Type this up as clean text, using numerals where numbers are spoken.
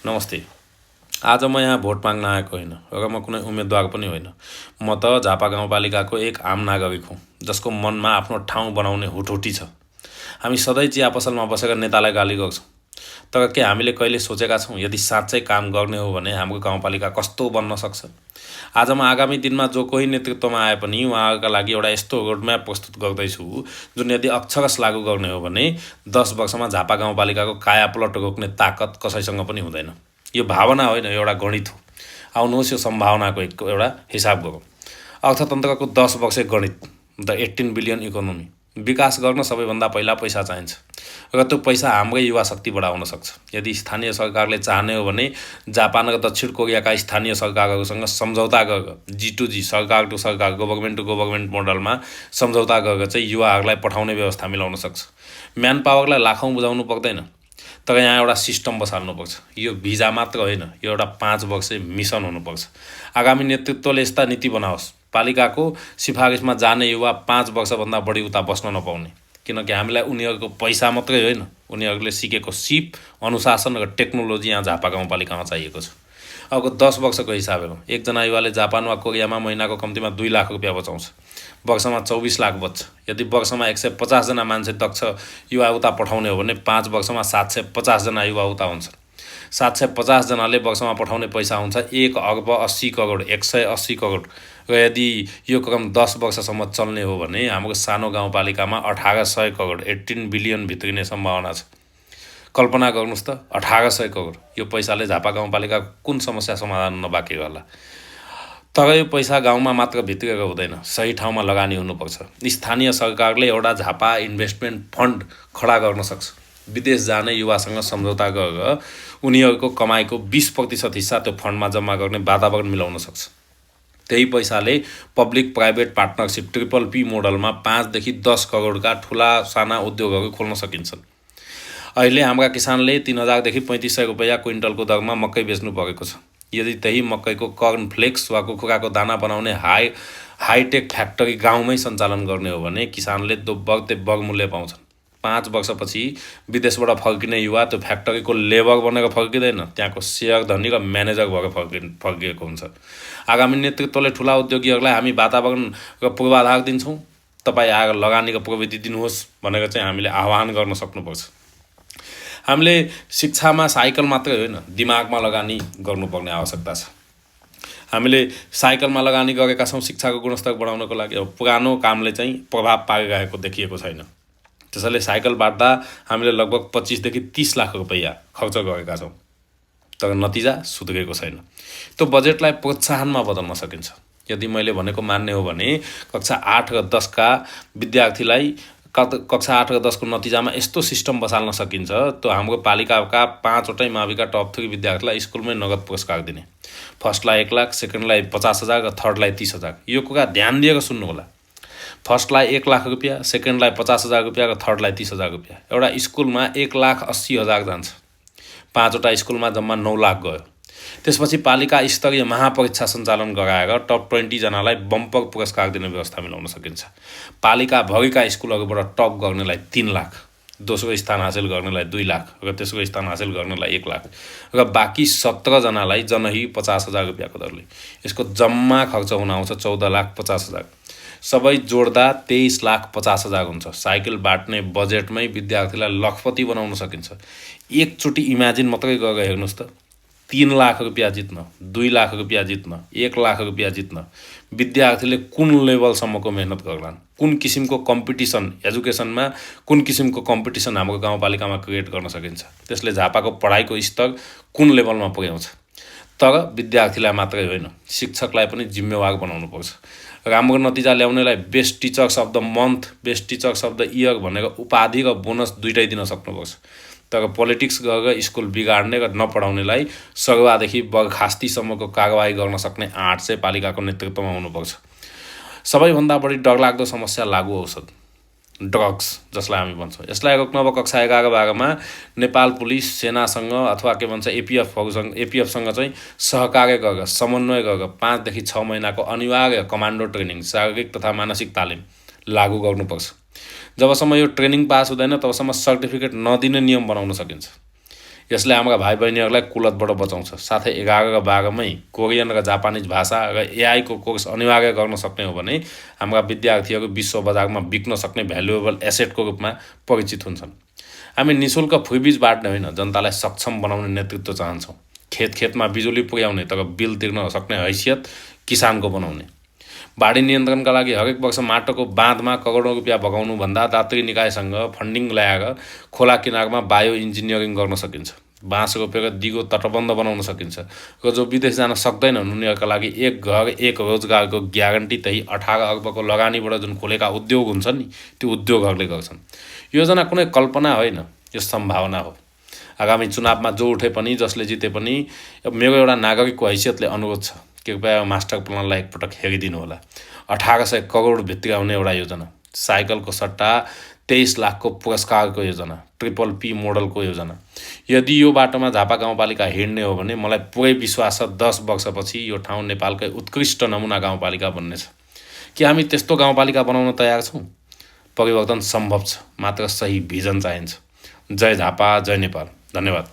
नमस्ते। आज म यहाँ भोट माग्न आएको होइन र म कुनै उम्मेदवार पनि होइन। म त झापा गाउँपालिकाको एक आम नागरिक हुँ जसको मनमा आफ्नो ठाउँ बनाउने हुटहुटी छ। हामी सधैँ चिया पसलमा बसेर नेतालाई गाली गर्छौँ, तर के हामीले कहिले सोचेका छौँ यदि साँच्चै काम गर्ने हो भने हाम्रो गाउँपालिका कस्तो बन्न सक्छ? आज म आगामी दिनमा जो कोही नेतृत्वमा आए पनि उहाँहरूका लागि एउटा यस्तो रोडम्याप प्रस्तुत गर्दैछु जुन यदि अक्षरशः लागू गर्ने हो भने 10 वर्षमा झापा गाउँपालिकाको कायापलट रोक्ने ताकत कसैसँग पनि हुँदैन। यो भावना होइन, एउटा गणित हो। आउनुहोस् यो सम्भावनाको एउटा हिसाब गरौँ। अर्थतन्त्रको 10 वर्षे गणित, द 18 बिलियन इकोनोमी। विकास गर्न सबैभन्दा पहिला पैसा चाहिन्छ र त्यो पैसा हाम्रै युवा शक्ति बढाउन सक्छ। यदि स्थानीय सरकारले चाहने हो भने जापान र दक्षिण कोरियाका स्थानीय सरकारहरूसँग सम्झौता गरेर G2G, सरकार टु सरकार, गभर्मेन्ट टु गभर्मेन्ट मोडलमा सम्झौता गरेर चाहिँ युवाहरूलाई पठाउने व्यवस्था मिलाउन सक्छ। म्यान पावरलाई लाखौँ बुझाउनु पर्दैन, तर यहाँ एउटा सिस्टम बसाल्नुपर्छ। यो भिजा मात्र होइन, यो एउटा 5 वर्षे मिसन हुनुपर्छ। आगामी नेतृत्वले यस्ता नीति बनाओस् पालिकाको सिफारिसमा जाने युवा 5 वर्षभन्दा बढी उता बस्न नपाउने, किनकि हामीलाई उनीहरूको पैसा मात्रै होइन, उनीहरूले सिकेको सिप, अनुशासन र टेक्नोलोजी यहाँ झापा गाउँपालिकामा चाहिएको छ। अब 10 वर्षको हिसाब हेरौँ। एकजना युवाले जापान वा कोरियामा महिनाको कम्तीमा 2 लाख रुपियाँ बचाउँछ, वर्षमा 24 लाख बच्छ। यदि वर्षमा 150 जना मान्छे दक्ष युवा उता पठाउने हो भने 5 वर्षमा 750 जना युवा उता हुन्छन्। 750 जनाले वर्षमा पठाउने पैसा हुन्छ 1 अर्ब 80 करोड, 180 करोड। र यदि यो क्रम 10 वर्षसम्म चल्ने हो भने हाम्रो सानो गाउँपालिकामा 1800 करोड, 18 बिलियन भित्रिने सम्भावना छ। कल्पना गर्नुहोस् त, 1800 करोड। यो पैसाले झापा गाउँपालिकाको कुन समस्या समाधान नबाँकी होला? तर यो पैसा गाउँमा मात्र भित्रिएर हुँदैन, सही ठाउँमा लगानी हुनुपर्छ। स्थानीय सरकारले एउटा झापा इन्भेस्टमेन्ट फन्ड खडा गर्न सक्छ। विदेश जाने युवासँग सम्झौता गरेर उनीहरूको कमाइको 20% हिस्सा त्यो फन्डमा जम्मा गर्ने वातावरण मिलाउन सक्छ। त्यही पैसाले पब्लिक प्राइभेट पार्टनरसिप PPP मोडलमा 5 देखि 10 करोडका ठुला साना उद्योगहरू खोल्न सकिन्छन्। अहिले हाम्रा किसानले 3000 देखि 3500 रुपियाँ क्विन्टलको दरमा मकै बेच्नु परेको छ। यदि त्यही मकैको कर्नफ्लेक्स वा कुखुराको दाना बनाउने हाइटेक फ्याक्ट्री गाउँमै सञ्चालन गर्ने हो भने किसानले बग्दे बगमूल्य पाउँछन्। 5 वर्षपछि विदेशबाट फर्किने युवा त्यो फ्याक्ट्रीको लेबर बनेर फर्किँदैन, त्यहाँको सेयर धनी र म्यानेजर भएर फर्किएको हुन्छ। आगामी नेतृत्वले ठुला उद्योगीहरूलाई हामी वातावरण र पूर्वाधार दिन्छौँ, तपाईँ आएर लगानी र प्रविधि दिनुहोस् भनेर चाहिँ हामीले आह्वान गर्न सक्नुपर्छ। हामीले शिक्षामा साइकल मात्रै होइन, दिमागमा लगानी गर्नुपर्ने आवश्यकता छ। हामीले साइकलमा लगानी गरेका छौँ शिक्षाको गुणस्तर बढाउनको लागि। अब पुरानो कामले चाहिँ प्रभाव पारिरहेको देखिएको छैन। त्यसैले साइकल बाँड्दा हामीले लगभग 25 देखि 30 लाख रुपियाँ खर्च गरेका छौँ, तर नतिजा सुध्रेको छैन। त्यो बजेटलाई प्रोत्साहनमा बदल्न सकिन्छ। यदि मैले भनेको मान्ने हो भने कक्षा 8 र 10 का विद्यार्थीलाई कक्षा 8 र 10 को नतिजामा यस्तो सिस्टम बसाल्न सकिन्छ, त्यो हाम्रो पालिकाका 5वटै माविका टप 3 विद्यार्थीलाई स्कुलमै नगद पुरस्कार दिने। फर्स्टलाई 1 लाख, सेकेन्डलाई 50,000 र थर्डलाई 30,000। यो कुरा ध्यान दिएर सुन्नुहोला। फर्स्टलाई 1 लाख रुपियाँ, सेकेन्डलाई 50,000 रुपियाँ र थर्डलाई 30,000 रुपियाँ। एउटा स्कुलमा 1,80,000 जान्छ। 5वटा स्कुलमा जम्मा 9 लाख गयो। त्यसपछि पालिका स्तरीय महापरीक्षा सञ्चालन गराएर टप 20 जनालाई बम्पर पुरस्कार दिने व्यवस्था मिलाउन सकिन्छ। पालिका भरिका स्कुलहरूबाट टप गर्नेलाई 3 लाख, दोस्रो स्थान हासिल गर्नेलाई 2 लाख र तेस्रो स्थान हासिल गर्नेलाई 1 लाख र बाँकी 17 जनालाई जनही 50,000 रुपियाँको दरले। यसको जम्मा खर्च हुन आउँछ 14,50,000। सबै जोड्दा 23,50,000 हुन्छ। साइकल बाँड्ने बजेटमै विद्यार्थीलाई लखपति बनाउन सकिन्छ। एकचोटि इमेजिन मात्रै गरेर हेर्नुहोस् त, 3 लाख रुपियाँ जित्न, 2 लाख रुपियाँ जित्न, 1 लाख रुपियाँ जित्न विद्यार्थीले कुन लेभलसम्मको मेहनत गर्लान्? कुन किसिमको कम्पिटिसन एजुकेसनमा, कुन किसिमको कम्पिटिसन हाम्रो गाउँपालिकामा क्रिएट गर्न सकिन्छ? त्यसले झापाको पढाइको स्तर कुन लेभलमा पुर्याउँछ? तर विद्यार्थीलाई मात्रै होइन, शिक्षकलाई पनि जिम्मेवार बनाउनुपर्छ। राम्रो नतिजा ल्याउनेलाई best teachers of the month, best teachers of the year भनेर उपाधि र बोनस दुइटै दिन सक्नुपर्छ। तर पोलिटिक्स गरेर स्कुल बिगाड्ने र नपढाउनेलाई सरुवादेखि बर्खास्तीसम्मको कारवाही गर्न सक्ने आँट चाहिँ पालिकाको नेतृत्वमा हुनुपर्छ। सबैभन्दा बढी डरलाग्दो समस्या लागु औषध, ड्रग्स जसलाई हामी भन्छौँ। यसलाई रोक्न अब कक्षा 11-12मा नेपाल पुलिस सेनासँग अथवा के भन्छ एपिएफसँग चाहिँ सहकार्य गरेर समन्वय गरेर 5 देखि 6 महिनाको अनिवार्य कमान्डो ट्रेनिङ, शारीरिक तथा मानसिक तालिम लागू गर्नुपर्छ। जबसम्म यो ट्रेनिङ पास हुँदैन तबसम्म सर्टिफिकेट नदिने नियम बनाउन सकिन्छ। यसले हाम्रा भाइ बहिनीहरूलाई कुलतबाट बचाउँछ। साथै 11 भागमै कोरियन र जापानिज भाषा र एआईको कोर्स अनिवार्य गर्न सक्ने हो भने हाम्रा विद्यार्थीहरू विश्व बजारमा बिक्न सक्ने भ्यालुएबल एसेटको रूपमा परिचित हुन्छन्। हामी निःशुल्क फ्रिबिज बाँड्ने होइन, जनतालाई सक्षम बनाउने नेतृत्व चाहन्छौँ। खेतमा बिजुली पुर्याउने तर बिल तिर्न सक्ने हैसियत किसानको बनाउने। बाढी नियन्त्रणका लागि हरेक वर्ष माटोको बाँधमा करोडौँ रुपियाँ बगाउनुभन्दा दात्री निकायसँग फन्डिङ ल्याएर खोला किनारमा बायो इन्जिनियरिङ गर्न सकिन्छ। बाँस रोपेर दिगो तटबन्ध बनाउन सकिन्छ र जो विदेश जान सक्दैनन् उनीहरूका लागि एक घर एक रोजगारको ग्यारेन्टी त्यही 18 अर्बको लगानीबाट जुन खोलेका उद्योग हुन्छन् नि, त्यो उद्योगहरूले गर्छन्। योजना कुनै कल्पना होइन, यो सम्भावना हो। आगामी चुनावमा जो उठे पनि, जसले जिते पनि, मेरो एउटा नागरिकको हैसियतले अनुरोध छ, कृपया मास्टर प्लानलाई एकपटक हेरिदिनु होला। 1800 करोड भित्रियाउने एउटा योजना, साइकलको सट्टा 23 लाखको पुरस्कारको योजना, ट्रिपल-P मोडलको योजना। यदि यो बाटोमा झापा गाउँपालिका हिँड्ने हो भने मलाई पुरै विश्वास छ 10 वर्षपछि यो ठाउँ नेपालकै उत्कृष्ट नमुना गाउँपालिका बन्नेछ। कि हामी त्यस्तो गाउँपालिका बनाउन तयार छौँ? परिवर्तन सम्भव छ, मात्र सही भिजन चाहिन्छ। जय झापा, जय नेपाल। धन्यवाद।